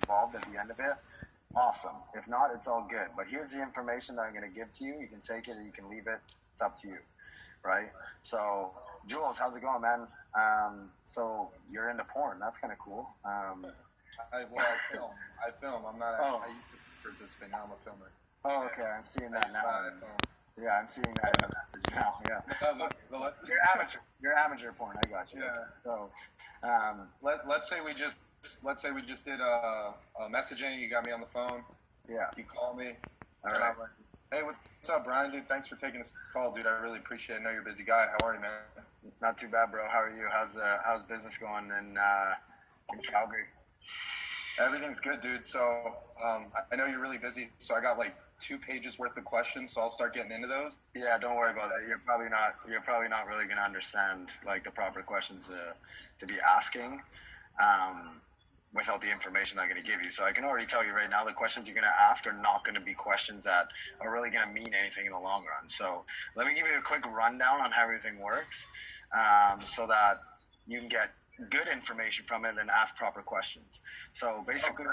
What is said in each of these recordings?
involved at the end of it, awesome. If not, it's all good. But here's the information that I'm going to give to you. You can take it or you can leave it. It's up to you, right? So, Jules, how's it going, man? So you're into porn. That's kind of cool. I film. I'm not a participant. Now I'm a filmer. Oh, okay. I'm seeing that now. Yeah, I'm seeing that in the message now. Yeah. You're amateur porn. I got you. Yeah. So, let's say we just did a messaging. You got me on the phone. Yeah. You call me. All right. I'm like, hey, what's up, Brian? Dude, thanks for taking this call, dude. I really appreciate it. I know you're a busy guy. How are you, man? Not too bad, bro. How are you? How's business going in Calgary? Everything's good, dude. So I know you're really busy. So I got like 2 pages worth of questions. So I'll start getting into those. Yeah, don't worry about that. You're probably not really gonna understand like the proper questions to be asking without the information I'm gonna give you. So I can already tell you right now, the questions you're gonna ask are not gonna be questions that are really gonna mean anything in the long run. So let me give you a quick rundown on how everything works, so that you can get good information from it and then ask proper questions. So basically,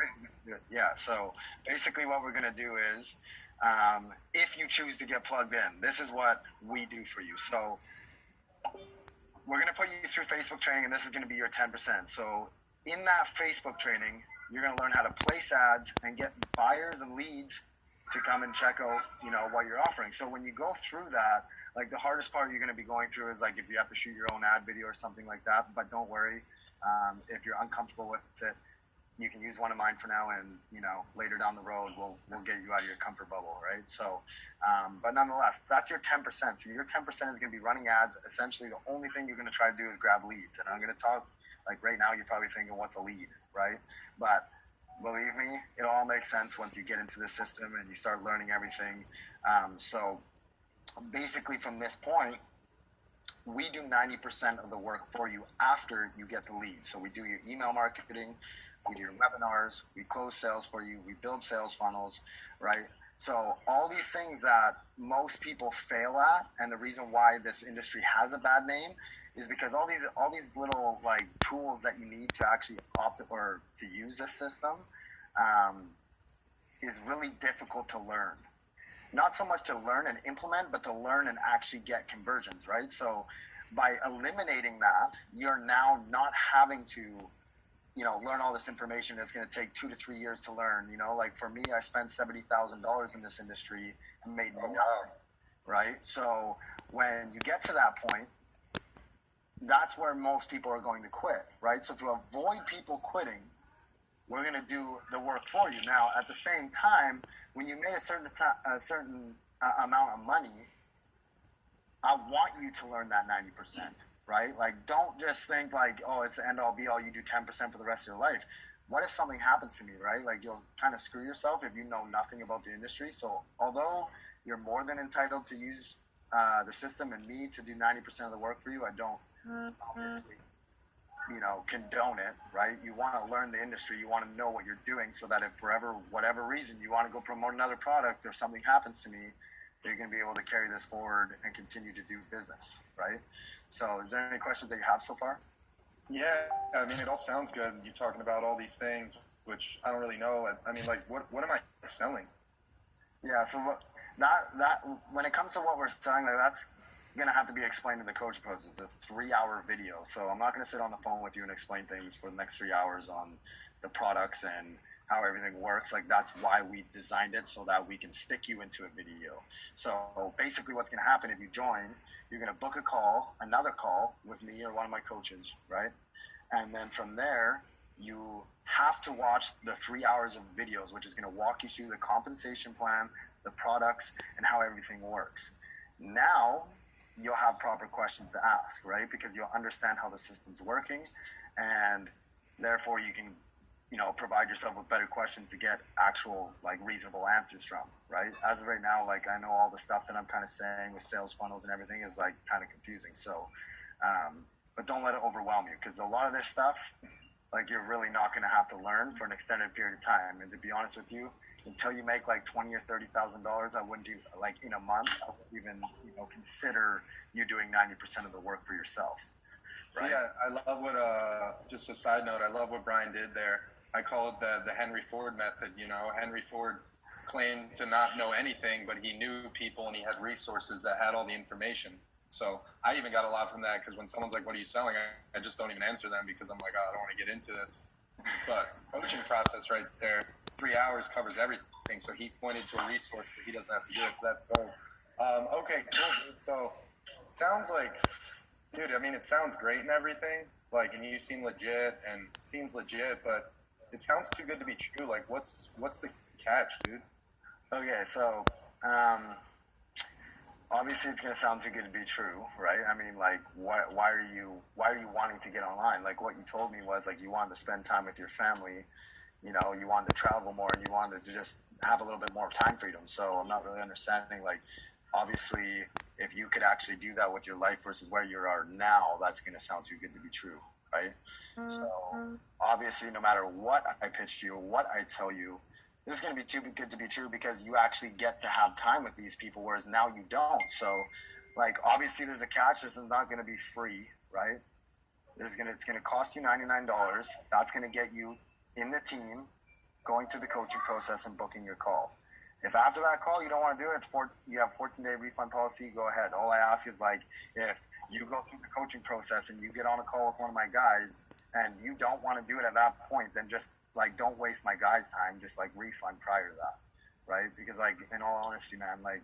what we're gonna do is, if you choose to get plugged in, this is what we do for you. So we're gonna put you through Facebook training, and this is gonna be your 10%. So in that Facebook training, you're gonna learn how to place ads and get buyers and leads to come and check out, what you're offering. So when you go through that, like the hardest part you're going to be going through is like if you have to shoot your own ad video or something like that. But don't worry, if you're uncomfortable with it, you can use one of mine for now, and later down the road we'll get you out of your comfort bubble, right? So, but nonetheless, that's your 10%. So your 10% is going to be running ads. Essentially, the only thing you're going to try to do is grab leads. And I'm going to talk like right now. You're probably thinking, what's a lead, right? But believe me, it all makes sense once you get into the system and you start learning everything. So basically from this point, we do 90% of the work for you after you get the lead. So we do your email marketing, we do your webinars, we close sales for you, we build sales funnels, right? So all these things that most people fail at, and the reason why this industry has a bad name is because all these little like tools that you need to actually opt or to use this system is really difficult to learn. Not so much to learn and implement, but to learn and actually get conversions, right? So by eliminating that, you're now not having to, learn all this information that's going to take 2 to 3 years to learn. Like for me, I spent $70,000 in this industry and made nothing, right? So when you get to that point, that's where most people are going to quit, right? So to avoid people quitting, we're going to do the work for you. Now, at the same time, when you made a certain amount of money, I want you to learn that 90%, right? Like, don't just think like, oh, it's the end all be all, you do 10% for the rest of your life. What if something happens to me, right? Like, you'll kind of screw yourself if you know nothing about the industry. So although you're more than entitled to use the system and me to do 90% of the work for you, I don't obviously condone it, right? You want to learn the industry, you want to know what you're doing, so that if for whatever reason you want to go promote another product or something happens to me, you're going to be able to carry this forward and continue to do business, right? So is there any questions that you have so far? Yeah, I mean, it all sounds good. You're talking about all these things, which I don't really know. I mean, like, what am I selling? Yeah, so that when it comes to what we're selling, like, that's going to have to be explained in the coach process. It's a 3-hour video. So I'm not going to sit on the phone with you and explain things for the next 3 hours on the products and how everything works. Like, that's why we designed it, so that we can stick you into a video. So basically what's going to happen if you join, you're going to book another call with me or one of my coaches, right? And then from there, you have to watch the 3 hours of videos, which is going to walk you through the compensation plan, the products, and how everything works. Now you'll have proper questions to ask, right? Because you'll understand how the system's working, and therefore you can, provide yourself with better questions to get actual, like, reasonable answers from, right? As of right now, like, I know all the stuff that I'm kind of saying with sales funnels and everything is, like, kind of confusing. So, but don't let it overwhelm you, because a lot of this stuff, like, you're really not going to have to learn for an extended period of time. And to be honest with you, until you make like $20,000 or $30,000, I wouldn't do, like, in a month, I wouldn't even, consider you doing 90% of the work for yourself. Right? So yeah, I love what, just a side note, I love what Brian did there. I call it the Henry Ford method. You know, Henry Ford claimed to not know anything, but he knew people and he had resources that had all the information. So I even got a lot from that, because when someone's like, "What are you selling?" I just don't even answer them, because I'm like, "Oh, I don't want to get into this." But coaching process right there, 3 hours covers everything. So he pointed to a resource that he doesn't have to do it. So that's gold. Okay, cool, dude. So it sounds like, dude, I mean, it sounds great and everything. Like, and you seem legit, and it seems legit, but it sounds too good to be true. Like, what's the catch, dude? Okay, so obviously it's gonna sound too good to be true, right? I mean, like, why are you wanting to get online? Like, what you told me was, like, you wanted to spend time with your family, you know, you wanted to travel more, and you wanted to just have a little bit more time freedom. So I'm not really understanding, like, obviously, if you could actually do that with your life versus where you are now, that's gonna sound too good to be true, right? So obviously, no matter what I pitch to you, what I tell you, this is going to be too good to be true, because you actually get to have time with these people, whereas now you don't. So, like, obviously there's a catch. This is not going to be free, right? It's going to cost you $99. That's going to get you in the team, going through the coaching process and booking your call. If after that call you don't want to do it, you have 14-day refund policy, go ahead. All I ask is, like, if you go through the coaching process and you get on a call with one of my guys and you don't want to do it at that point, then just, like, don't waste my guys' time. Just, like, refund prior to that, right? Because, like, in all honesty, man, like,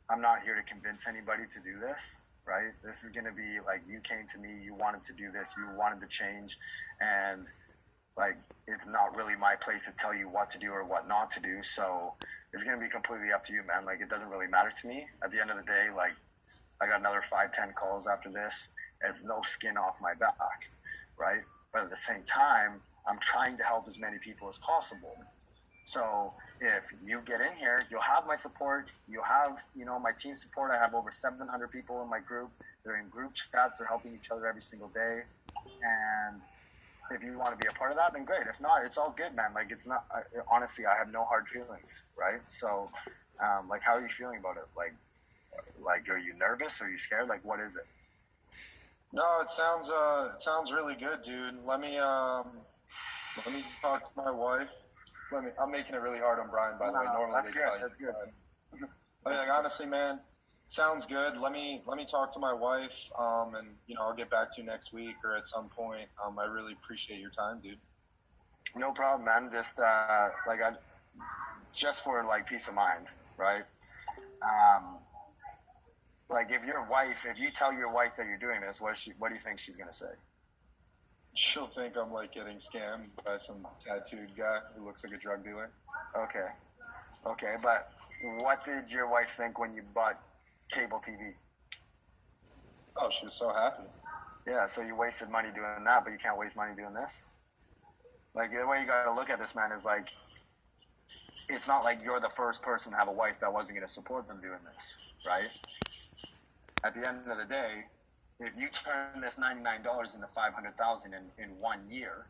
I'm not here to convince anybody to do this, right? This is going to be, like, you came to me, you wanted to do this, you wanted to change, and, like, it's not really my place to tell you what to do or what not to do. So it's going to be completely up to you, man. Like, it doesn't really matter to me. At the end of the day, like, I got another 5-10 calls after this. It's no skin off my back, right? But at the same time, I'm trying to help as many people as possible. So if you get in here, you'll have my support. You'll have, you know, my team support. I have over 700 people in my group. They're in group chats. They're helping each other every single day. And if you want to be a part of that, then great. If not, it's all good, man. Like, it's not, honestly, I have no hard feelings, right? So, like, how are you feeling about it? Like, are you nervous? Are you scared? Like, what is it? No, it sounds really good, dude. Let me talk to my wife. I'm making it really hard on Brian, by the way. Normally that's good. That's good. Like, honestly, man, sounds good. Let me talk to my wife, and, you know, I'll get back to you next week or at some point. I really appreciate your time, dude. No problem, man. Just just for, like, peace of mind, right? Like, if you tell your wife that you're doing this, what do you think she's gonna say? She'll think I'm, like, getting scammed by some tattooed guy who looks like a drug dealer. Okay, but what did your wife think when you bought cable TV? Oh, she was so happy. Yeah, so you wasted money doing that, but you can't waste money doing this? Like, the way you gotta look at this, man, is, like, it's not like you're the first person to have a wife that wasn't gonna support them doing this, right? At the end of the day, if you turn this $99 into $500,000 in 1 year,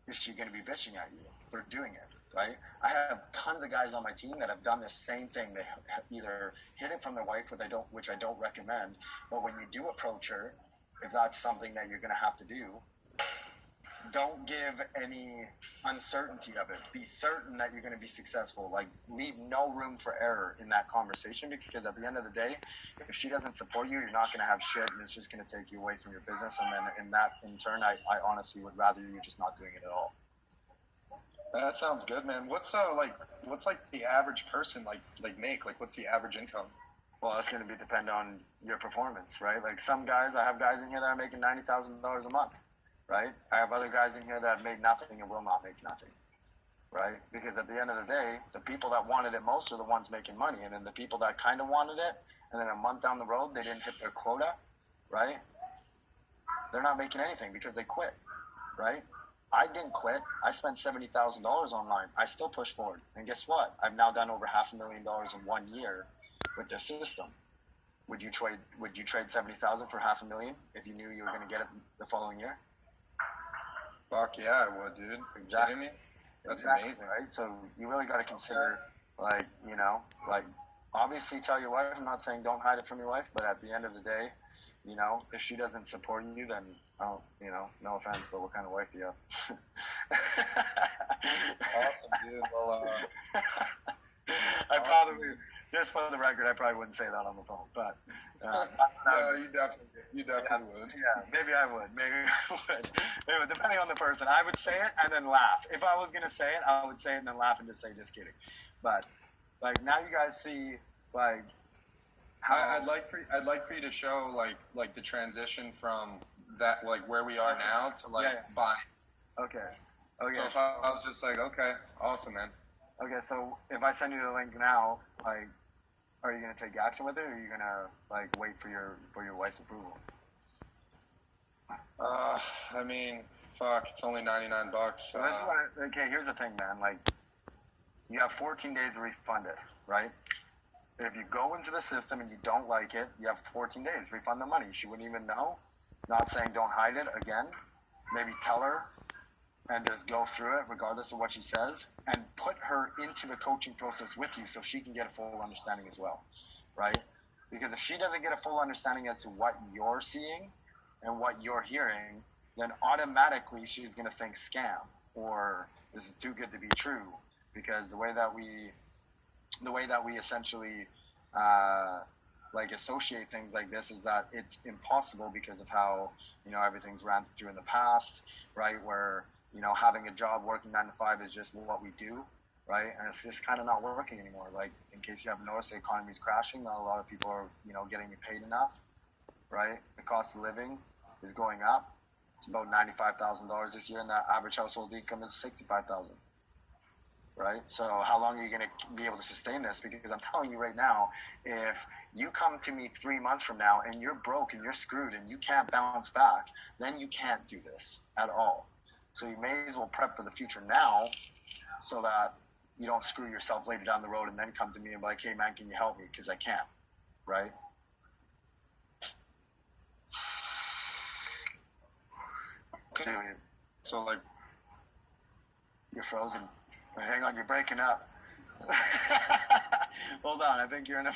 is she going to be bitching at you for doing it, right? I have tons of guys on my team that have done the same thing. They have either hid it from their wife, which I don't recommend. But when you do approach her, if that's something that you're going to have to do, don't give any uncertainty of it. Be certain that you're going to be successful. Like, leave no room for error in that conversation, because at the end of the day, if she doesn't support you, you're not going to have shit, and it's just going to take you away from your business. And then in turn, I honestly would rather you just not doing it at all. That sounds good, man. What's the average person make? Like, what's the average income? Well, it's going to depend on your performance, right? Like, I have guys in here that are making $90,000 a month. Right? I have other guys in here that have made nothing and will not make nothing, right? Because at the end of the day, the people that wanted it most are the ones making money, and then the people that kind of wanted it, and then a month down the road, they didn't hit their quota, right? They're not making anything because they quit, right? I didn't quit. I spent $70,000 online. I still pushed forward. And guess what? I've now done over $500,000 in 1 year with this system. Would you trade $70,000 for $500,000 if you knew you were going to get it the following year? Fuck yeah, I would, dude. Are you kidding me? That's amazing. Right? So you really got to consider, like, you know, like, obviously tell your wife. I'm not saying don't hide it from your wife, but at the end of the day, you know, if she doesn't support you, then, oh, you know, no offense, but what kind of wife do you have? Awesome, dude. Well, I probably, just for the record, I probably wouldn't say that on the phone, but no, you definitely would. yeah, maybe I would. Maybe I would. Maybe, depending on the person, I would say it and then laugh. If I was gonna say it, I would say it and then laugh and just say, just kidding. But like now, you guys see like how I'd like for you to show like the transition from that, like where we are now, to like buying. Okay. Okay. So if I was just like, okay, awesome, man. Okay, so if I send you the link now, like, are you gonna take action with it, or are you gonna like wait for your wife's approval? I mean, fuck, it's only $99. So this is what okay, here's the thing, man. Like, you have 14 days to refund it, right? If you go into the system and you don't like it, you have 14 days. Refund the money. She wouldn't even know. Not saying don't hide it. Again, maybe tell her and just go through it regardless of what she says, and put her into the coaching process with you so she can get a full understanding as well, right? Because if she doesn't get a full understanding as to what you're seeing and what you're hearing, then automatically she's going to think scam or this is too good to be true, because the way that we essentially like associate things like this is that it's impossible because of how, you know, everything's ran through in the past, right? Where, you know, having a job working 9 to 5 is just what we do, right? And it's just kind of not working anymore. Like, in case you haven't noticed, the economy's crashing. Not a lot of people are, you know, getting paid enough, right? The cost of living is going up. It's about $95,000 this year, and the average household income is $65,000. Right? So how long are you going to be able to sustain this? Because I'm telling you right now, if you come to me 3 months from now and you're broke and you're screwed and you can't bounce back, then you can't do this at all. So you may as well prep for the future now so that you don't screw yourself later down the road and then come to me and be like, hey man, can you help me? Because I can't. Right? So like, you're frozen. Hang on, you're breaking up. Hold on, I think you're in a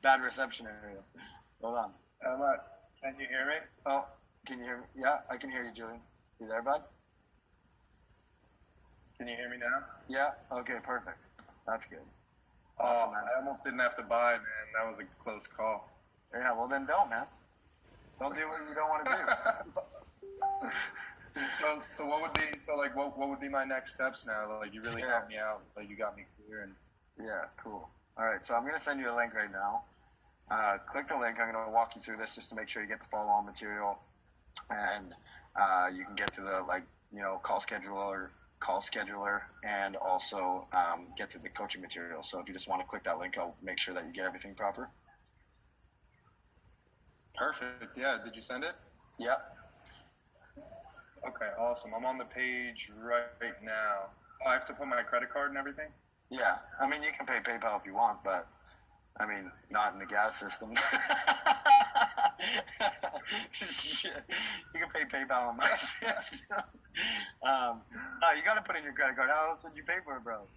bad reception area. Hold on. can you hear me? Oh, can you hear me? Yeah, I can hear you, Julian. You there, bud? Can you hear me now? Yeah. Okay, perfect. That's good. Awesome, man. I almost didn't have to buy, man. That was a close call. Yeah, well then don't, man. Don't do what you don't want to do. So what would be my next steps now? Like, you really helped me out. Like, you got me clear. And yeah, cool. All right, so I'm gonna send you a link right now. Click the link. I'm gonna walk you through this just to make sure you get the follow-on material, and you can get to the call scheduler, and also get to the coaching material. So if you just want to click that link, I'll make sure that you get everything proper. Perfect. Yeah. Did you send it? Yep. Okay, awesome. I'm on the page right now. I have to put my credit card and everything? Yeah. I mean, you can pay PayPal if you want, but, I mean, not in the gas system. Shit. You can pay PayPal on my system. No, you got to put in your credit card. How else would you pay for it, bro?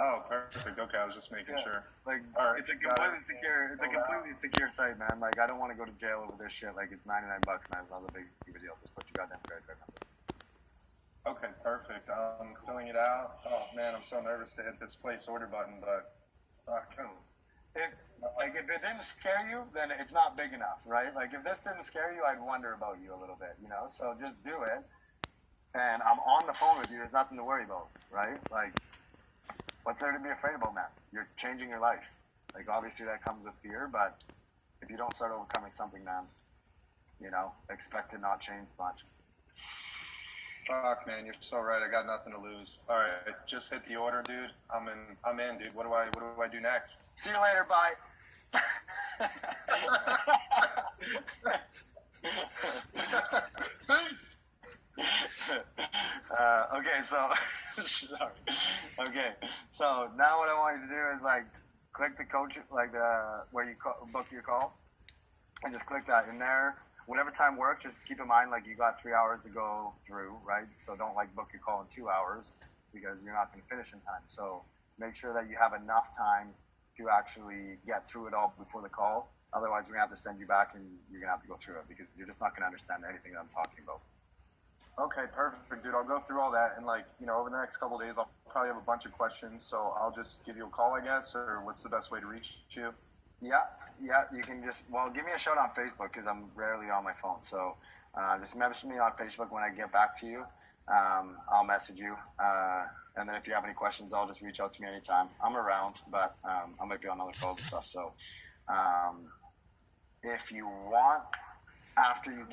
Oh, perfect. Okay, I was just making sure. Like, right, it's a completely secure. It's a completely secure site, man. Like, I don't want to go to jail over this shit. Like, it's $99, man. It's not a big deal. Just put your goddamn credit card number. Okay, perfect. I'm filling it out. Oh man, I'm so nervous to hit this place order button, but Cool. If it didn't scare you, then it's not big enough, right? Like, if this didn't scare you, I'd wonder about you a little bit, you know. So just do it, and I'm on the phone with you. There's nothing to worry about, right? Like, what's there to be afraid about, man? You're changing your life. Like, obviously that comes with fear, but if you don't start overcoming something, man, you know, expect to not change much. fuck, man, you're so right. I got nothing to lose. All right, just hit the order, dude. I'm in, dude. What do I do next? See you later. Bye. Okay, so sorry. Okay, so now what I want you to do is like click the coach, like the where you book your call, and just click that in there. Whatever time works, just keep in mind like you got 3 hours to go through, right? So don't like book your call in 2 hours because you're not going to finish in time. So make sure that you have enough time to actually get through it all before the call. Otherwise, we're gonna have to send you back, and you're gonna have to go through it because you're just not gonna understand anything that I'm talking about. Okay, perfect, dude. I'll go through all that, and like, you know, over the next couple of days, I'll probably have a bunch of questions. So I'll just give you a call, I guess, or what's the best way to reach you? Yeah, you can just give me a shout on Facebook because I'm rarely on my phone. So just message me on Facebook when I get back to you. I'll message you, and then if you have any questions, I'll just reach out to me anytime. I'm around, but I might be on other calls and stuff. So if you want, after you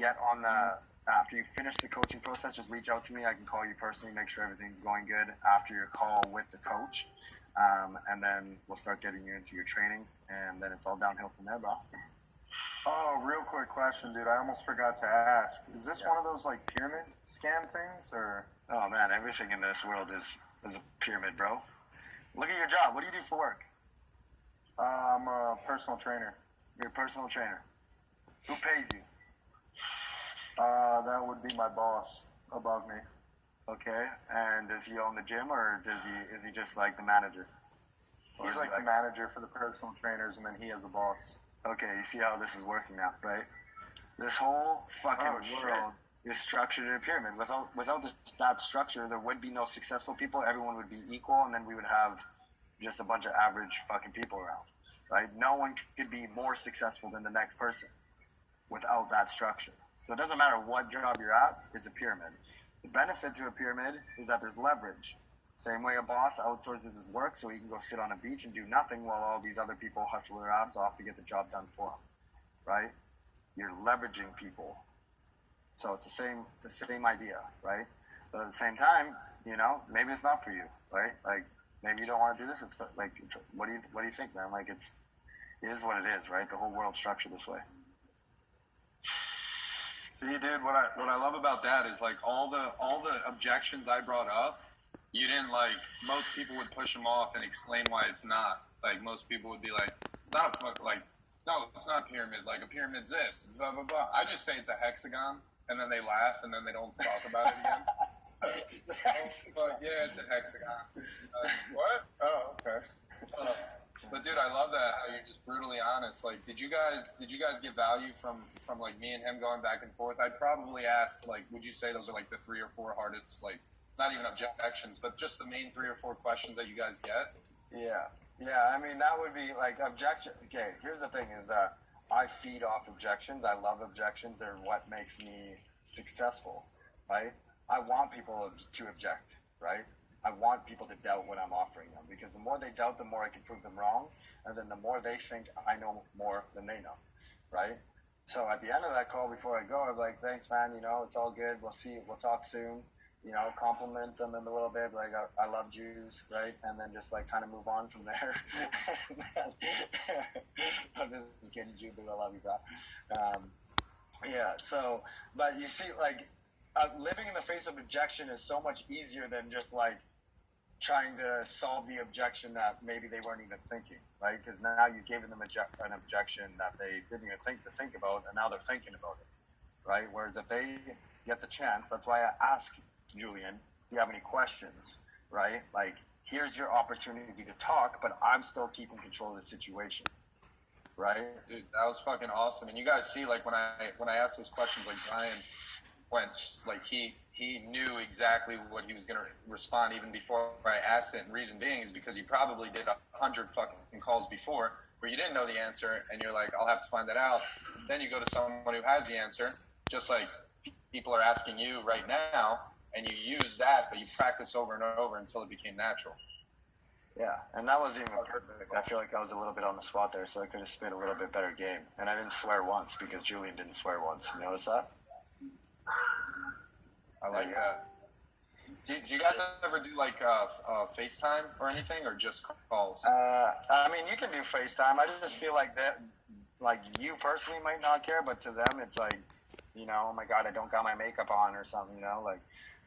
finish the coaching process, just reach out to me. I can call you personally, make sure everything's going good after your call with the coach. And then we'll start getting you into your training, and then it's all downhill from there, bro. Oh, real quick question, dude. I almost forgot to ask. Is this one of those like pyramid scam things, or? Oh man, everything in this world is a pyramid, bro. Look at your job. What do you do for work? I'm a personal trainer. You're a personal trainer. Who pays you? That would be my boss above me. Okay, and does he own the gym, or is he just like the manager? He's like the manager for the personal trainers, and then he has a boss. Okay, you see how this is working now, right? This whole fucking world is structured in a pyramid. Without that structure, there would be no successful people. Everyone would be equal, and then we would have just a bunch of average fucking people around, right? No one could be more successful than the next person without that structure. So it doesn't matter what job you're at, it's a pyramid. The benefit to a pyramid is that there's leverage. Same way a boss outsources his work so he can go sit on a beach and do nothing while all these other people hustle their ass off to get the job done for him, right? You're leveraging people. So it's the same idea, right? But at the same time, you know, maybe it's not for you, right? Like maybe you don't want to do this. What do you think, man? Like it is what it is, right? The whole world's structured this way. See, dude, what I love about that is like all the objections I brought up, you didn't like. Most people would push them off and explain why it's not. Like most people would be like, not a like, no, it's not a pyramid. Like a pyramid's this, it's blah blah blah. I just say it's a hexagon, and then they laugh, and then they don't talk about it again. But yeah, it's a hexagon. What? Oh, okay. But dude, I love that how you're just brutally honest. Like, did you guys get value from like me and him going back and forth? I'd probably ask like, would you say those are like the 3 or 4 hardest, like not even objections, but just the main 3 or 4 questions that you guys get? Yeah. I mean, that would be like objection. Okay, here's the thing: is I feed off objections. I love objections. They're what makes me successful, right? I want people to object, right? I want people to doubt what I'm offering them because the more they doubt, the more I can prove them wrong. And then the more they think I know more than they know, right? So at the end of that call, before I go, I'm like, thanks, man. You know, it's all good. We'll talk soon. You know, compliment them a little bit. Like, I love Jews, right? And then just like kind of move on from there. I'm just kidding, Jew, but I love you, bro. Yeah. So, but you see, like, living in the face of objection is so much easier than just like trying to solve the objection that maybe they weren't even thinking, right? Because now you've given them an objection that they didn't even think about, and now they're thinking about it, right? Whereas if they get the chance, that's why I ask Julian, do you have any questions, right? Like, here's your opportunity to talk, but I'm still keeping control of the situation, right? Dude, that was fucking awesome. And you guys see, like, when I asked those questions, like Brian went, like he knew exactly what he was going to respond even before I asked it. And reason being is because you probably did 100 fucking calls before where you didn't know the answer, and you're like, I'll have to find that out. Then you go to someone who has the answer, just like people are asking you right now, and you use that, but you practice over and over until it became natural. Yeah, and that wasn't even perfect. I feel like I was a little bit on the spot there, so I could have spit a little bit better game. And I didn't swear once because Julian didn't swear once. You notice that? I like that. Do you guys ever do like FaceTime or anything, or just calls? I mean, you can do FaceTime. I just feel like that, like you personally might not care, but to them, it's like, you know, oh my God, I don't got my makeup on or something, you know, like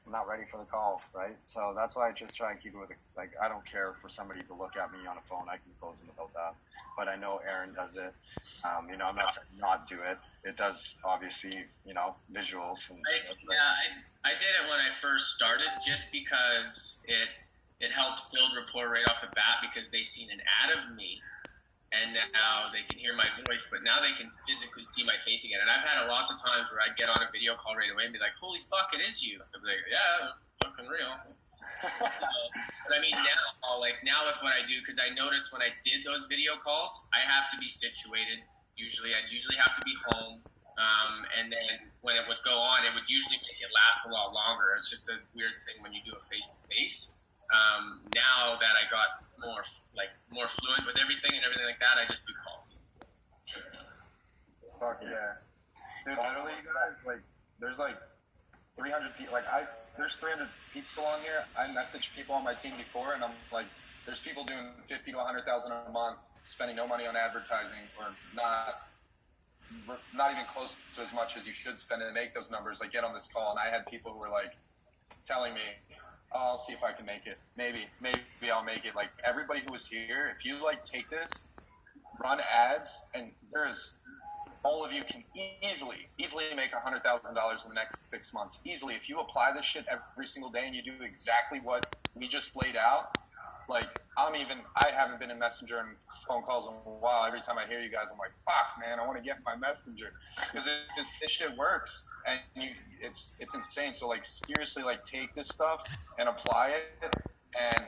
I'm not ready for the call, right? So that's why I just try and keep it with like, I don't care for somebody to look at me on a phone. I can close them without that. But I know Aaron does it. You know, I'm not saying not do it. It does, obviously, you know, visuals. And I did it when I first started just because it helped build rapport right off the bat because they seen an ad of me and now they can hear my voice, but now they can physically see my face again. And I've had lots of times where I'd get on a video call right away and be like, holy fuck, it is you. I'd be like, yeah, fucking real. But I mean, now with what I do, because I noticed when I did those video calls, I have to be situated. I'd usually have to be home. And then when it would go on, it would usually make it last a lot longer. It's just a weird thing when you do a face-to-face. Now that I got more fluent with everything and everything like that, I just do calls. Fuck yeah. Dude, literally, guys, like, there's like 300 people. There's 300 people on here. I messaged people on my team before, and I'm like, there's people doing 50 to 100,000 a month, spending no money on advertising, or not even close to as much as you should spend to make those numbers. I get on this call, and I had people who were like telling me, oh, I'll see if I can make it. Maybe I'll make it. Like, everybody who was here, if you like take this, run ads, and all of you can easily make $100,000 in the next 6 months. Easily. If you apply this shit every single day and you do exactly what we just laid out, like, I haven't been in Messenger and phone calls in a while. Every time I hear you guys, I'm like, fuck, man, I want to get my Messenger. Because this shit works. And it's insane. So, like, seriously, like, take this stuff and apply it. And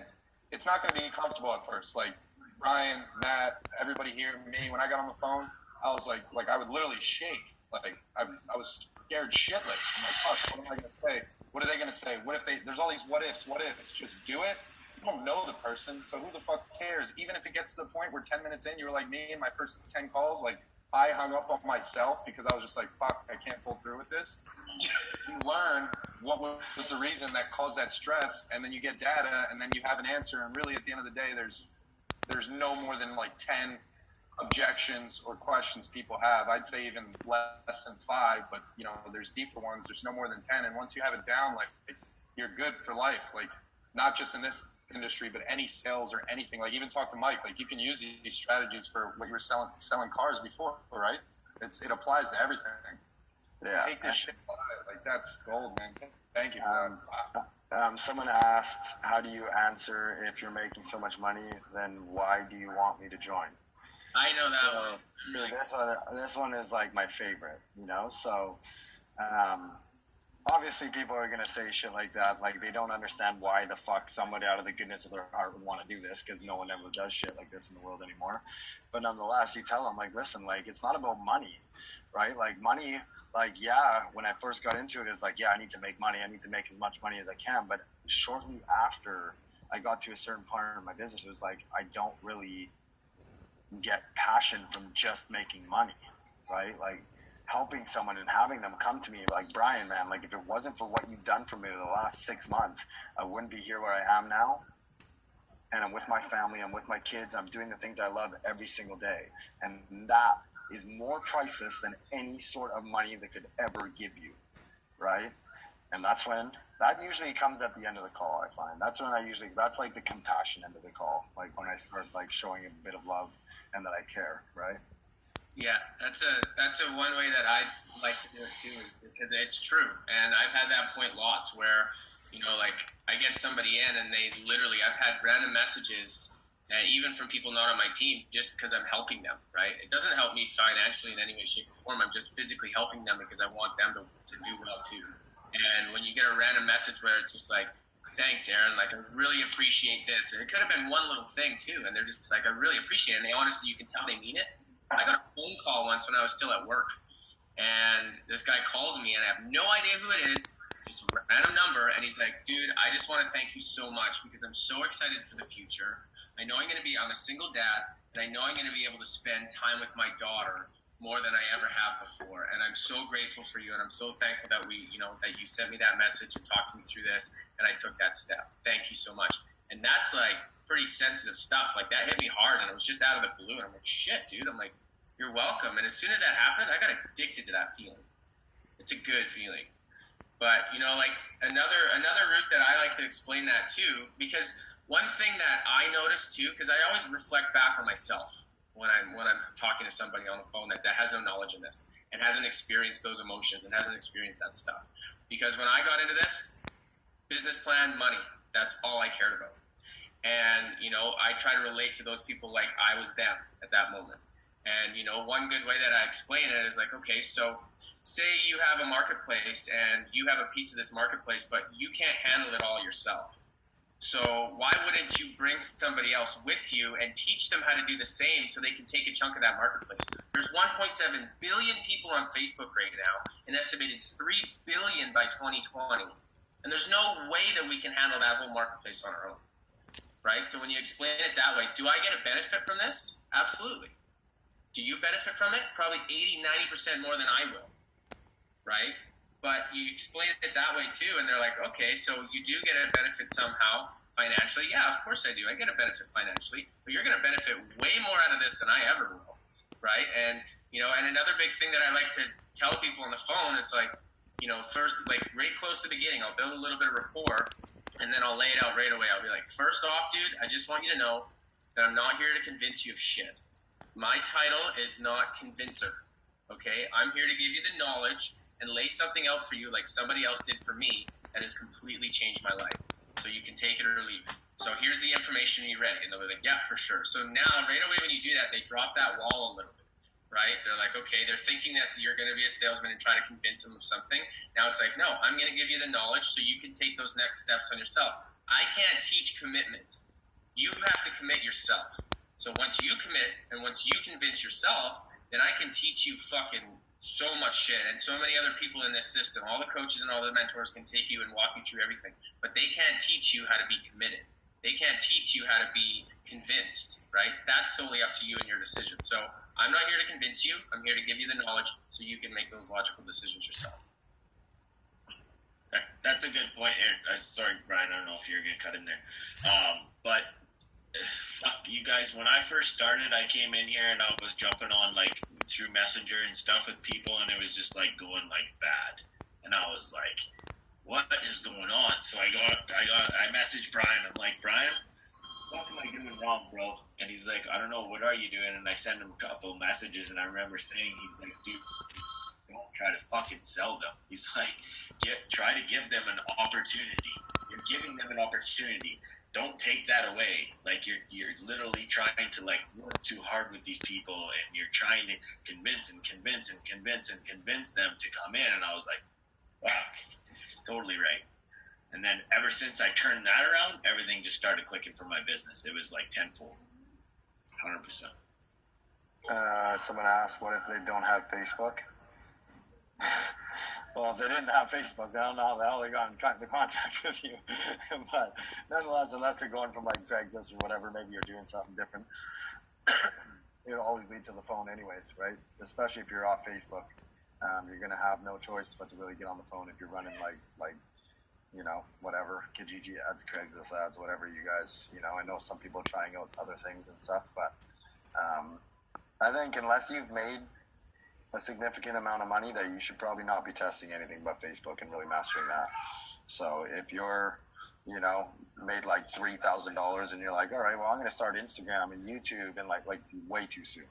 it's not going to be comfortable at first. Like, Brian, Matt, everybody here, me, when I got on the phone, I was like I would literally shake. Like, I was scared shitless. I'm like, fuck, what am I going to say? What are they going to say? What if there's all these what ifs. Just do it. You don't know the person, so who the fuck cares? Even if it gets to the point where 10 minutes in, you were like me in my first 10 calls, like, I hung up on myself because I was just like, fuck, I can't pull through with this. You learn what was the reason that caused that stress, and then you get data, and then you have an answer, and really at the end of the day, there's no more than like 10 objections or questions people have. I'd say even less than 5, but you know, there's deeper ones. There's no more than 10, and once you have it down, like, you're good for life. Like, not just in this industry, but any sales or anything. Like, even talk to Mike. Like, you can use these strategies for what you were selling cars before, right? It applies to everything. Yeah. Take this shit like, that's gold, man. Thank you for that. Someone asked, how do you answer if you're making so much money, then why do you want me to join? I know that one. This one is like my favorite, you know? So, obviously people are going to say shit like that. Like, they don't understand why the fuck somebody out of the goodness of their heart would want to do this, because no one ever does shit like this in the world anymore. But nonetheless, you tell them, like, listen, like, it's not about money, right? Like, money, like, yeah, when I first got into it, it's like, yeah, I need to make money. I need to make as much money as I can. But shortly after I got to a certain part of my business, it was like, I don't really get passion from just making money, right? Like, helping someone and having them come to me like, Brian, man, like, if it wasn't for what you've done for me the last 6 months, I wouldn't be here where I am now. And I'm with my family, I'm with my kids, I'm doing the things I love every single day. And that is more priceless than any sort of money that could ever give you, right? And that usually comes at the end of the call, I find. That's like the compassion end of the call, like when I start like showing a bit of love and that I care, right? Yeah, that's a one way that I like to do it too, because it's true. And I've had that point lots where, you know, like, I get somebody in and they literally, I've had random messages, even from people not on my team, just because I'm helping them, right? It doesn't help me financially in any way, shape, or form. I'm just physically helping them because I want them to do well too. And when you get a random message where it's just like, thanks, Aaron, like, I really appreciate this. And it could have been one little thing too, and they're just like, I really appreciate it. And they honestly, you can tell they mean it. I got a phone call once when I was still at work, and this guy calls me, and I have no idea who it is, just a random number, and he's like, dude, I just want to thank you so much because I'm so excited for the future. I know I'm a single dad, and I know I'm going to be able to spend time with my daughter more than I ever have before, and I'm so grateful for you, and I'm so thankful that that you sent me that message and talked me through this, and I took that step. Thank you so much. And that's like pretty sensitive stuff. Like, that hit me hard, and it was just out of the blue, and I'm like, shit, dude. I'm like, you're welcome. And as soon as that happened, I got addicted to that feeling. It's a good feeling. But, you know, like, another route that I like to explain that too, because one thing that I notice too, because I always reflect back on myself when I'm talking to somebody on the phone that has no knowledge in this and hasn't experienced those emotions and hasn't experienced that stuff. Because when I got into this, business plan, money, that's all I cared about. And, you know, I try to relate to those people like I was them at that moment. And, you know, one good way that I explain it is like, okay, so say you have a marketplace and you have a piece of this marketplace, but you can't handle it all yourself. So why wouldn't you bring somebody else with you and teach them how to do the same so they can take a chunk of that marketplace? There's 1.7 billion people on Facebook right now, an estimated 3 billion by 2020. And there's no way that we can handle that whole marketplace on our own, right? So when you explain it that way, do I get a benefit from this? Absolutely. Do you benefit from it? Probably 80, 90% more than I will, right? But you explain it that way too, and they're like, okay, so you do get a benefit somehow financially. Yeah, of course I do. I get a benefit financially, but you're going to benefit way more out of this than I ever will, right? And, you know, and another big thing that I like to tell people on the phone, it's like, you know, first, like right close to the beginning, I'll build a little bit of rapport, and then I'll lay it out right away. I'll be like, first off, dude, I just want you to know that I'm not here to convince you of shit. My title is not convincer, okay? I'm here to give you the knowledge and lay something out for you like somebody else did for me that has completely changed my life. So you can take it or leave it. So here's the information, you ready? And they'll be like, yeah, for sure. So now, right away when you do that, they drop that wall a little bit, right? They're like, okay, they're thinking that you're going to be a salesman and try to convince them of something. Now it's like, no, I'm going to give you the knowledge so you can take those next steps on yourself. I can't teach commitment. You have to commit yourself. So once you commit and once you convince yourself, then I can teach you fucking so much shit, and so many other people in this system. All the coaches and all the mentors can take you and walk you through everything, but they can't teach you how to be committed. They can't teach you how to be convinced, right? That's solely up to you and your decision. So I'm not here to convince you. I'm here to give you the knowledge so you can make those logical decisions yourself. That's a good point. Sorry, Brian, I don't know if you're going to cut in there. But fuck you guys, when I first started, I came in here and I was jumping on like through Messenger and stuff with people, and it was just like going like bad, and I was like, what is going on? So I messaged Brian. I'm like, Brian, what am I doing wrong, bro? And he's like, I don't know, what are you doing? And I sent him a couple of messages, and I remember saying, he's like, dude, don't try to fucking sell them. He's like, try to give them an opportunity. You're giving them an opportunity. Don't take that away. Like you're literally trying to like work too hard with these people, and you're trying to convince them to come in. And I was like, fuck, totally right. And then ever since I turned that around, everything just started clicking for my business. It was like tenfold, 100%. Someone asked, what if they don't have Facebook? Well, if they didn't have Facebook, I don't know how the hell they got in contact with you. But nonetheless, unless they're going from like Craigslist or whatever, maybe you're doing something different. It'll always lead to the phone anyways, right? Especially if you're off Facebook. You're going to have no choice but to really get on the phone if you're running like you know, whatever, Kijiji ads, Craigslist ads, whatever you guys, you know, I know some people are trying out other things and stuff, but I think unless you've made a significant amount of money, that you should probably not be testing anything but Facebook and really mastering that. So if you're, you know, made like $3,000 and you're like, all right, well, I'm going to start Instagram and YouTube, and like way too soon,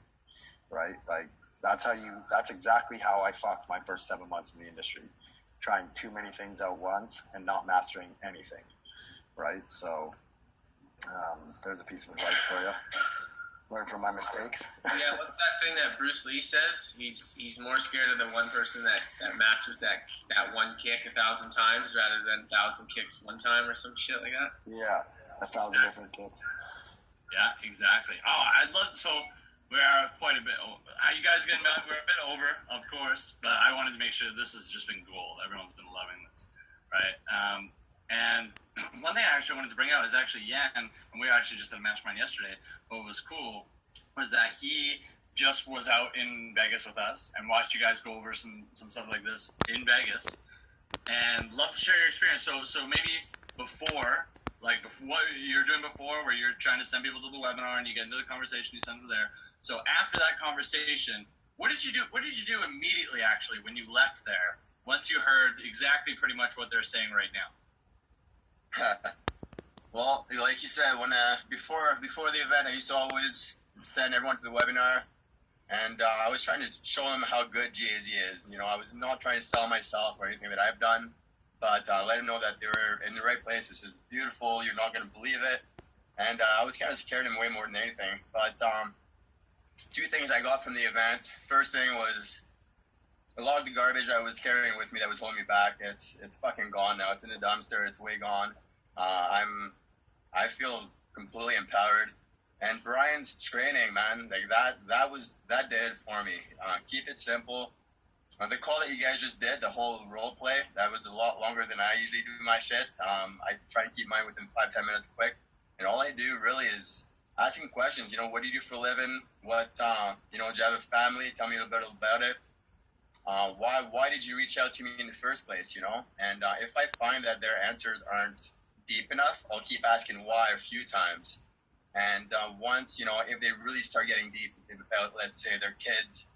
right? Like that's exactly how I fucked my first 7 months in the industry, trying too many things at once and not mastering anything, right? So there's a piece of advice for you. Learn from my mistakes. Yeah, what's that thing that Bruce Lee says? He's more scared of the one person that masters that one kick 1,000 times rather than 1,000 kicks one time or some shit like that. Yeah, 1,000 different kicks. Yeah, exactly. Oh, I'd love. So we are quite a bit. You guys we're a bit over, of course, but I wanted to make sure this has just been gold. Everyone's been loving this, right? And one thing I actually wanted to bring out is actually Yan, and we actually just had a mastermind yesterday. What was cool was that he just was out in Vegas with us and watched you guys go over some stuff like this in Vegas, and love to share your experience. So maybe before, like what you're doing before, where you're trying to send people to the webinar and you get into the conversation, you send them there. So after that conversation, what did you do? What did you do immediately, actually, when you left there? Once you heard exactly pretty much what they're saying right now. Well, like you said, when before the event, I used to always send everyone to the webinar, and I was trying to show them how good GAZ is. You know, I was not trying to sell myself or anything that I've done, but let them know that they were in the right place. This is beautiful. You're not going to believe it. And I was kind of scared him way more than anything. But two things I got from the event. First thing was a lot of the garbage I was carrying with me that was holding me back. It's fucking gone now. It's in the dumpster. It's way gone. I feel completely empowered. And Brian's training, man, like that did it for me. Keep it simple. The call that you guys just did, the whole role play, that was a lot longer than I usually do my shit. I try to keep mine within 5-10 minutes quick. And all I do really is asking questions. You know, what do you do for a living? What, you know, do you have a family? Tell me a little bit about it. Why did you reach out to me in the first place, you know? And if I find that their answers aren't deep enough, I'll keep asking why a few times. And once, you know, if they really start getting deep about, let's say, their kids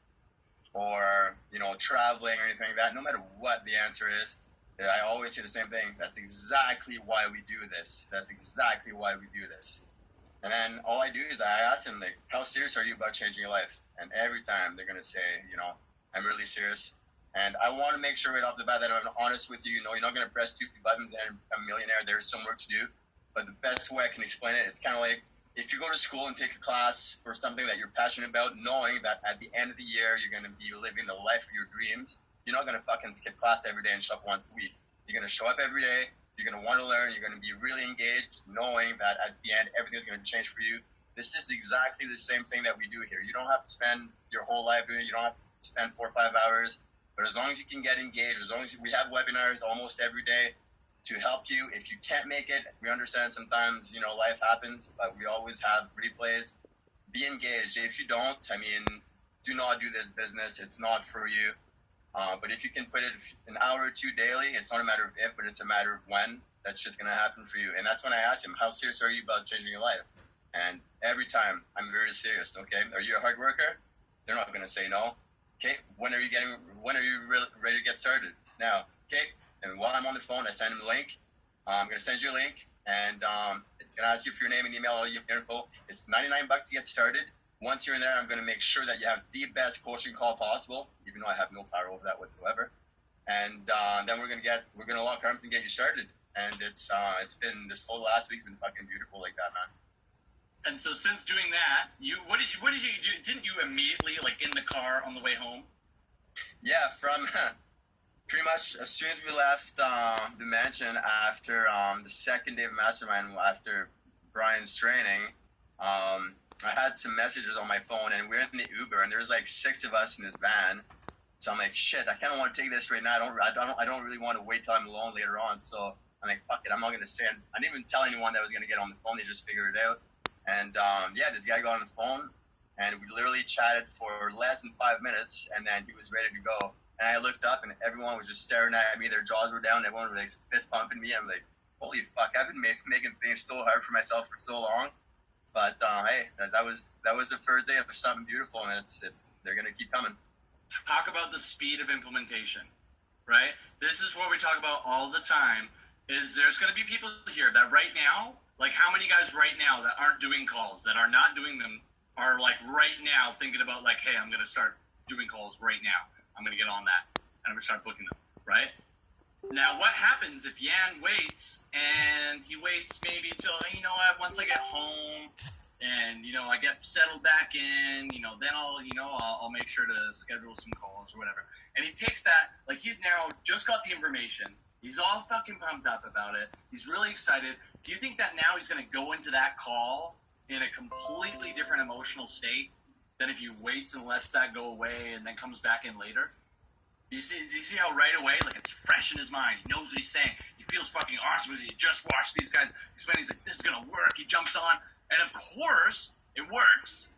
or, you know, traveling or anything like that, no matter what the answer is, I always say the same thing. That's exactly why we do this. That's exactly why we do this. And then all I do is I ask them, like, how serious are you about changing your life? And every time they're going to say, you know, I'm really serious. And I want to make sure right off the bat that I'm honest with you. You know, you're not going to press 2 buttons and a millionaire. There's some work to do. But the best way I can explain it, it's kind of like if you go to school and take a class for something that you're passionate about, knowing that at the end of the year, you're going to be living the life of your dreams, you're not going to fucking skip class every day and show up once a week. You're going to show up every day. You're going to want to learn. You're going to be really engaged, knowing that at the end, everything's going to change for you. This is exactly the same thing that we do here. You don't have to spend your whole life doing it. You don't have to spend 4 or 5 hours. But as long as you can get engaged, as long as we have webinars almost every day to help you. If you can't make it, we understand sometimes, you know, life happens, but we always have replays. Be engaged. If you don't, I mean, do not do this business. It's not for you. But if you can put it an hour or two daily, it's not a matter of if, but it's a matter of when that shit's going to happen for you. And that's when I ask him, how serious are you about changing your life? And every time, I'm very serious, okay? Are you a hard worker? They're not going to say no. Okay, when are you ready to get started? Now, okay? And while I'm on the phone, I send him a link. I'm going to send you a link, and it's going to ask you for your name and email, all your info. It's $99 to get started. Once you're in there, I'm going to make sure that you have the best coaching call possible, even though I have no power over that whatsoever. And then we're going to lock arms and get you started. And it's been, this whole last week's been fucking beautiful like that, man. And so since doing that, what did you do? Didn't you immediately, like, in the car on the way home? Yeah, from pretty much as soon as we left the mansion after the second day of Mastermind, after Brian's training, I had some messages on my phone, and we're in the Uber, and there's like 6 of us in this van. So I'm like, shit, I kind of want to take this right now. I don't really want to wait till I'm alone later on. So I'm like, fuck it, I'm not gonna say. I didn't even tell anyone that I was gonna get on the phone. They just figured it out. And yeah, this guy got on the phone, and we literally chatted for less than 5 minutes, and then he was ready to go. And I looked up, and everyone was just staring at me. Their jaws were down. Everyone was like fist pumping me. I'm like, holy fuck! I've been making things so hard for myself for so long. But hey, that was the first day of something beautiful, and it's they're gonna keep coming. Talk about the speed of implementation, right? This is what we talk about all the time. Is there's going to be people here that right now, like how many guys right now that aren't doing calls, that are not doing them, are like right now thinking about like, hey, I'm going to start doing calls right now. I'm going to get on that, and I'm going to start booking them, right? Now, what happens if Yan waits, and he waits maybe till, you know what, once I get home, and, you know, I get settled back in, you know, then I'll make sure to schedule some calls or whatever. And he takes that, like, he's now just got the information. He's all fucking pumped up about it. He's really excited. Do you think that now he's going to go into that call in a completely different emotional state than if he waits and lets that go away and then comes back in later? You see how right away, like, it's fresh in his mind. He knows what he's saying. He feels fucking awesome as he just watched these guys explain. He's like, this is going to work. He jumps on. And, of course, it works.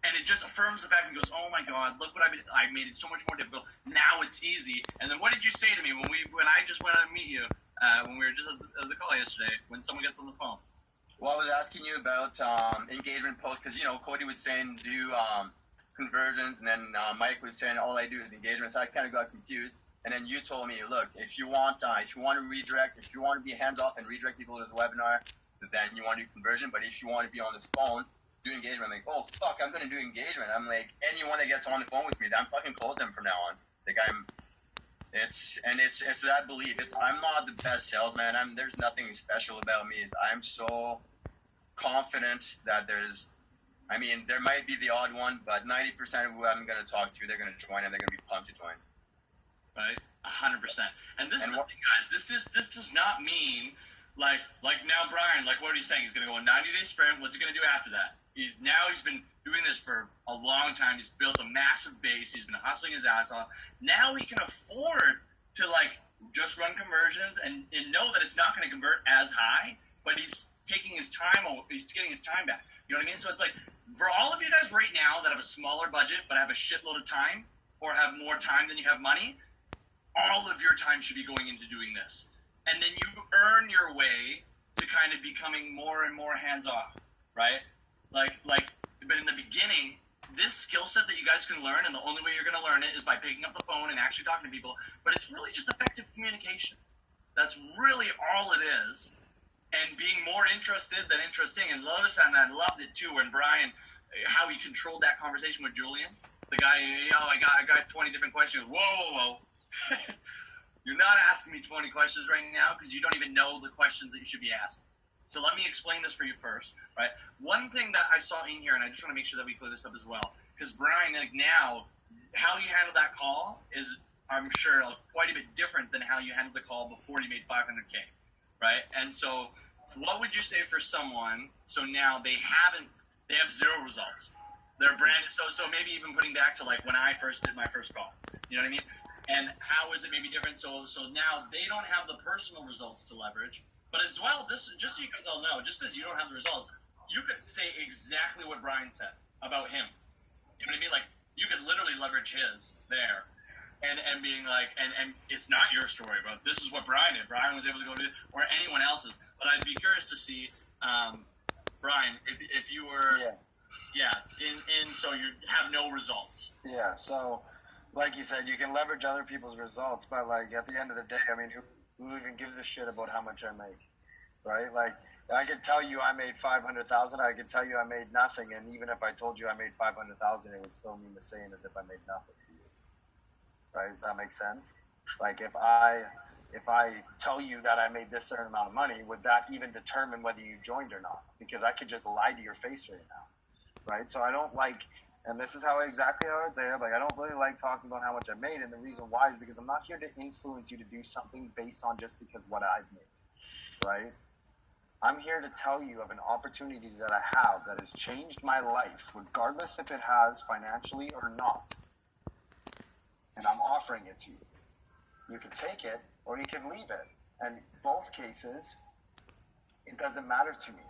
And it just affirms the fact and goes, oh, my God, look what I made it so much more difficult. Now it's easy. And then what did you say to me when I just went out to meet you, when we were just at the call yesterday, when someone gets on the phone? Well, I was asking you about engagement posts because, you know, Cody was saying do conversions, and then Mike was saying all I do is engagement. So I kind of got confused. And then you told me, look, if you want to redirect, if you want to be hands-off and redirect people to the webinar, then you want to do conversion. But if you want to be on the phone, do engagement. I'm like, oh, fuck, I'm going to do engagement. I'm like, anyone that gets on the phone with me, I'm fucking close them from now on. Like, it's that belief. I'm not the best salesman. There's nothing special about me. I'm so confident that there's, I mean, there might be the odd one, but 90% of who I'm going to talk to, they're going to join and they're going to be pumped to join. Right, 100%. And this And is what- the thing, guys. This does not mean like now Brian, like what he's saying, he's going to go a 90-day sprint. What's he going to do after that? He's been doing this for a long time. He's built a massive base. He's been hustling his ass off. Now he can afford to like just run conversions and know that it's not going to convert as high, but he's taking his time. He's getting his time back. You know what I mean? So it's like for all of you guys right now that have a smaller budget but have a shitload of time or have more time than you have money, all of your time should be going into doing this. And then you earn your way to kind of becoming more and more hands-off, right? Like, but in the beginning, this skill set that you guys can learn, and the only way you're going to learn it is by picking up the phone and actually talking to people, but it's really just effective communication. That's really all it is. And being more interested than interesting. And notice, and I loved it too, when Brian, how he controlled that conversation with Julian. The guy, I got 20 different questions. Whoa. You're not asking me 20 questions right now because you don't even know the questions that you should be asking. So let me explain this for you first, right? One thing that I saw in here, and I just want to make sure that we clear this up as well, because Brian, like now, how you handle that call is, I'm sure, quite a bit different than how you handled the call before you made 500K, right? And so what would you say for someone, so now they have zero results. They're brand, so maybe even putting back to like when I first did my first call, you know what I mean? And how is it maybe different? So now they don't have the personal results to leverage, but as well, this just so you guys all know, just because you don't have the results, you could say exactly what Brian said about him. You know what I mean? Like you could literally leverage his there, and being like, and it's not your story, but this is what Brian did. Brian was able to go do, or anyone else's. But I'd be curious to see, Brian, if you were, so you have no results. Yeah, so like you said, you can leverage other people's results, but like at the end of the day, I mean, who even gives a shit about how much I make, right? Like I could tell you I made 500,000, I could tell you I made nothing, and even if I told you I made 500,000, it would still mean the same as if I made nothing to you, right? Does that make sense? Like if I tell you that I made this certain amount of money, would that even determine whether you joined or not? Because I could just lie to your face right now, right? So I don't like. And this is exactly how I would say it. Like, I don't really like talking about how much I made, and the reason why is because I'm not here to influence you to do something based on just because what I've made, right? I'm here to tell you of an opportunity that I have that has changed my life, regardless if it has financially or not. And I'm offering it to you. You can take it or you can leave it. And both cases, it doesn't matter to me.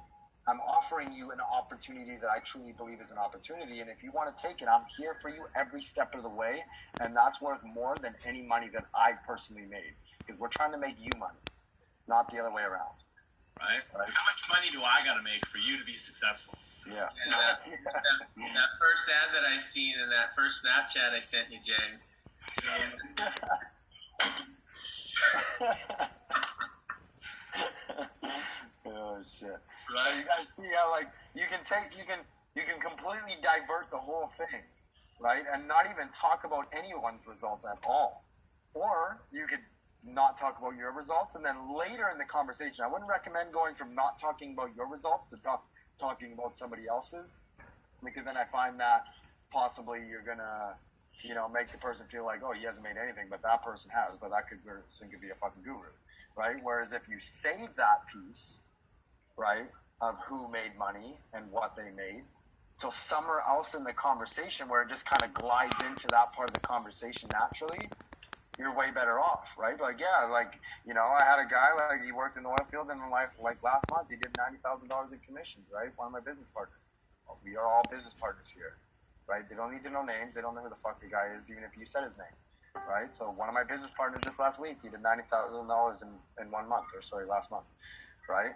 I'm offering you an opportunity that I truly believe is an opportunity, and if you want to take it, I'm here for you every step of the way, and that's worth more than any money that I personally made, because we're trying to make you money, not the other way around. Right? How much money do I got to make for you to be successful? Yeah. And that first ad that I seen in that first Snapchat I sent you, Jay. Oh shit. Right? So you guys see how like you can completely divert the whole thing, right? And not even talk about anyone's results at all. Or you could not talk about your results, and then later in the conversation, I wouldn't recommend going from not talking about your results to talking about somebody else's, because then I find that possibly you're gonna, make the person feel like, oh, he hasn't made anything, but that person has, but that person could be a fucking guru, right? Whereas if you save that piece, right, of who made money and what they made, till somewhere else in the conversation where it just kind of glides into that part of the conversation naturally, you're way better off, right? Like, yeah, I had a guy, he worked in the oil field, and last month, he did $90,000 in commissions, right? One of my business partners. We are all business partners here, right? They don't need to know names. They don't know who the fuck the guy is, even if you said his name, right? So one of my business partners just last week, he did $90,000 in 1 month, last month, right?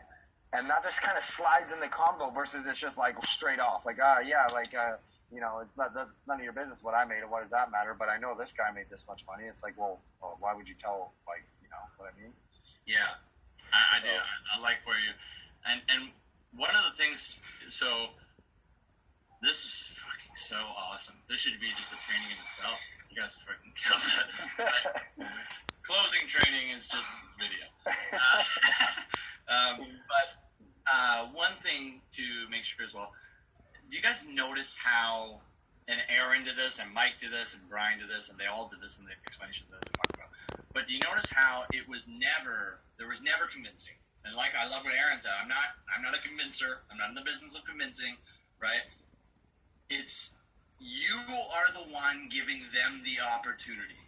And that just kind of slides in the combo versus it's just straight off, it's none of your business what I made, and what does that matter? But I know this guy made this much money. It's like, well, why would you tell, what I mean? Yeah, I do. I like where you, and one of the things, so this is fucking so awesome. This should be just a training in itself. You guys freaking killed it. Closing training is just this video. But one thing to make sure as well. Do you guys notice how, and Aaron did this, and Mike did this, and Brian did this, and they all did this in the explanation that they talked about. But do you notice how there was never convincing? And like, I love what Aaron said. I'm not a convincer. I'm not in the business of convincing, right? It's you are the one giving them the opportunity.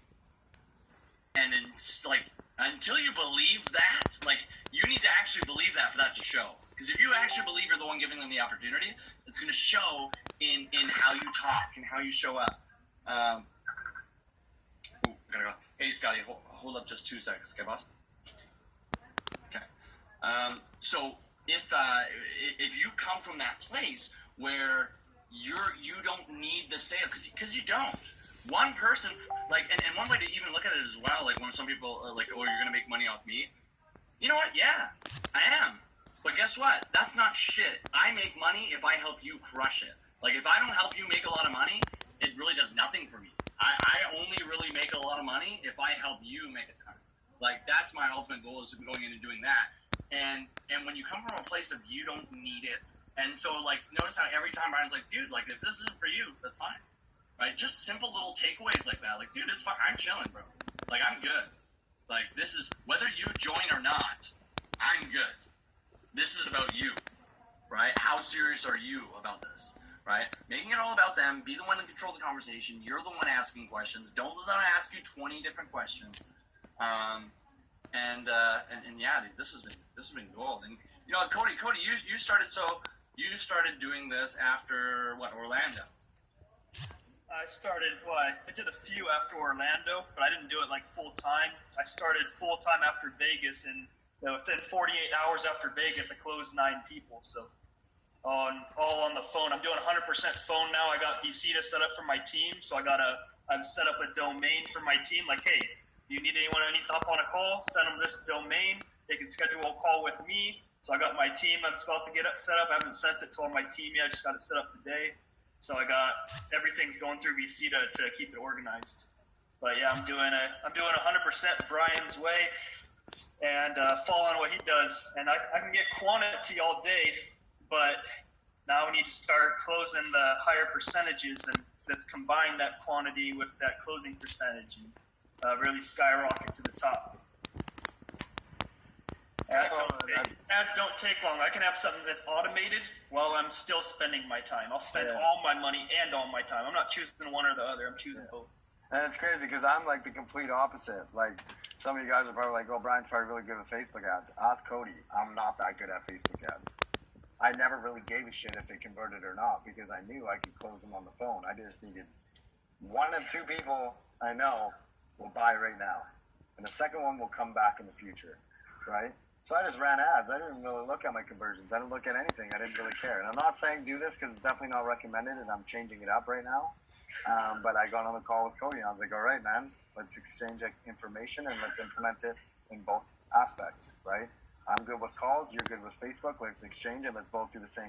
And it's like, until you believe that, like, you need to actually believe that for that to show. Because if you actually believe you're the one giving them the opportunity, it's going to show in how you talk and how you show up. Gotta go. Hey, Scotty, hold up just 2 seconds, okay, boss? Okay. So if you come from that place where you don't need the sale, because you don't. One person, like, and one way to even look at it as well, like when some people are like, oh, you're gonna make money off me. You know what? Yeah, I am. But guess what? That's not shit. I make money if I help you crush it. Like, if I don't help you make a lot of money, it really does nothing for me. I only really make a lot of money if I help you make a ton. Like, that's my ultimate goal, is going into doing that. And when you come from a place of you don't need it, and so, like, notice how every time Brian's like, dude, like, if this isn't for you, that's fine. Right? Just simple little takeaways like that. Like, dude, it's fine. I'm chilling, bro. Like, I'm good. Like, this is, whether you join or not, I'm good. This is about you, right? How serious are you about this, right? Making it all about them. Be the one to control the conversation. You're the one asking questions. Don't let them ask you 20 different questions. And yeah, dude, this has been gold. And you know, Cody, you started doing this after what, Orlando? I did a few after Orlando, but I didn't do it like full time. I started full time after Vegas, and within 48 hours after Vegas, I closed 9 people. So all on the phone. I'm doing 100% phone now. I got Visita set up for my team, so I've set up a domain for my team. Like, hey, do you need anyone who needs to hop on a call? Send them this domain. They can schedule a call with me. So I got my team that's about to get it set up. I haven't sent it to all my team yet. I just got it set up today. So I got everything's going through Visita to keep it organized. But yeah, I'm doing 100% Brian's way and following what he does. And I can get quantity all day, but now we need to start closing the higher percentages, and let's combine that quantity with that closing percentage and really skyrocket to the top. Ads don't take long. I can have something that's automated while I'm still spending my time. I'll spend all my money and all my time. I'm not choosing one or the other. I'm choosing both. And it's crazy because I'm like the complete opposite. Like, some of you guys are probably like, oh, Brian's probably really good at Facebook ads. Ask Cody. I'm not that good at Facebook ads. I never really gave a shit if they converted or not, because I knew I could close them on the phone. I just needed 1 of 2 people I know will buy right now, and the second one will come back in the future, right? So I just ran ads. I didn't really look at my conversions. I didn't look at anything. I didn't really care. And I'm not saying do this because it's definitely not recommended, and I'm changing it up right now. But I got on the call with Cody, and I was like, all right, man, let's exchange information and let's implement it in both aspects, right? I'm good with calls. You're good with Facebook. Let's exchange it. Let's both do the same